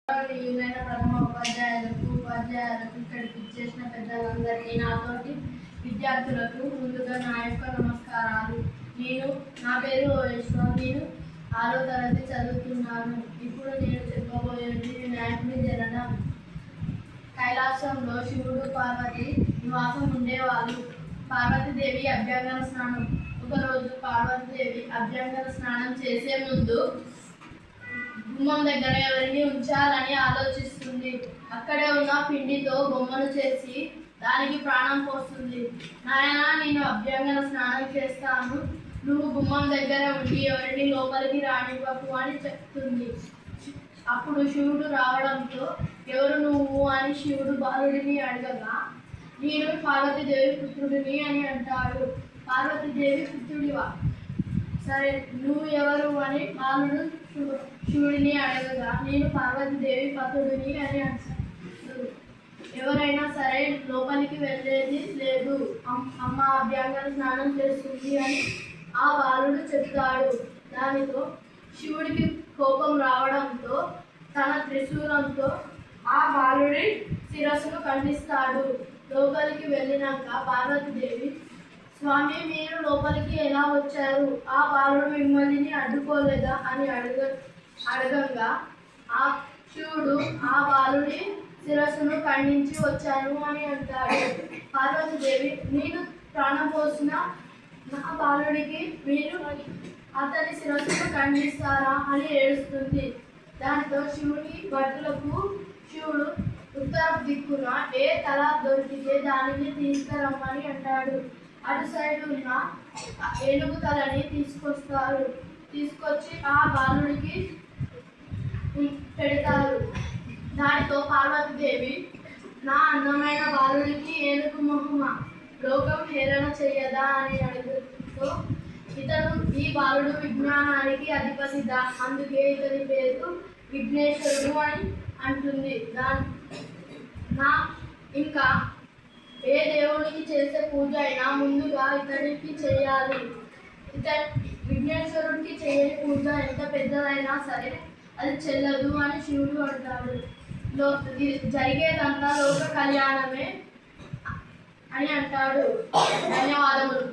ప్రథమ ఉపాధ్యాయులకు ఇక్కడికి ఇచ్చేసిన పెద్దలందరికీ నాతోటి విద్యార్థులకు ముందుగా నా యొక్క నమస్కారాలు. నా పేరు ఓయేశ్వర్. నేను 6వ తరగతి చదువుతున్నాను. ఇప్పుడు నేను చెప్పబోయేది వినాయకుని జననం. కైలాసంలో శివుడు పార్వతి నివాసం ఉండేవాళ్ళు. పార్వతీదేవి అభ్యంగన స్నానం. ఒకరోజు పార్వతీదేవి అభ్యంగన స్నానం చేసే ముందు గుమ్మం దగ్గర ఎవరిని ఉంచాలని ఆలోచిస్తుంది. అక్కడే ఉన్న పిండితో బొమ్మను చేసి దానికి ప్రాణం పోస్తుంది. నాయన, నేను అభ్యంగన స్నానం చేస్తాను, నువ్వు గుమ్మం దగ్గర ఉండి ఎవరిని లోపలికి రానివ్వకు అని చెప్తుంది. అప్పుడు శివుడు రావడంతో ఎవరు నువ్వు అని శివుడు బాలుడిని అడగగా, నేను పార్వతీదేవి పుత్రుడిని అని అంటాడు. పార్వతీదేవి పుత్రుడివా? సరే, నువ్వు ఎవరు అని బాలుడు శివుడిని అడగగా, నేను పార్వతీదేవి పతుడిని అని అంటాడు. ఎవరైనా సరే లోపలికి వెళ్ళేది లేదు, అమ్మ అభ్యంగన స్నానం చేస్తుంది అని ఆ బాలుడు చెప్తాడు. దానితో శివుడికి కోపం రావడంతో తన త్రిశూలంతో ఆ బాలుడి శిరస్సును ఖండిస్తాడు. లోపలికి వెళ్ళినాక పార్వతీదేవి, స్వామి, మీరు లోపలికి ఎలా వచ్చారు? ఆ బాలుడు మిమ్మల్ని అడ్డుకోలేదా అని అడగంగా ఆ శివుడు ఆ బాలుడి శిరస్సును ఖండించి వచ్చాను అని అంటాడు. పార్వతీదేవి, నేను ప్రాణం పోసిన నా బాలుడికి మీరు అతని శిరస్సును ఖండిస్తారా అని ఏడుస్తుంది. దానితో శివుని భటులకు శివుడు ఉత్తర దిక్కున ఏ తల దొరికితే దానిని తీసుకురమ్మని అంటాడు. అటు సైడ్ ఉన్న ఏనుగు తలని తీసుకొచ్చి ఆ బాలుడికి పెడతారు. దానితో పార్వతీదేవి, నా అందమైన బాలుడికి ఏనుగు మొహమా, లోకం హేళన చెయ్యదా అని అడుగుతూ, ఇతడు ఈ బాలుడు విజ్ఞానానికి అధిపతి, అందుకే ఇతని పేరు విఘ్నేశ్వరుడు అని అంటుంది. ఇంకా ఏ దేవునికి చేసే పూజ అయినా ముందుగా ఇతడికి చేయాలి. విఘ్నేశ్వరుడికి చేయని పూజ ఎంత పెద్దదైనా సరే అది చెల్లదు అని శివుడు అంటాడు. జరిగేదంతా లోక కళ్యాణమే అని అంటాడు. ధన్యవాదములు.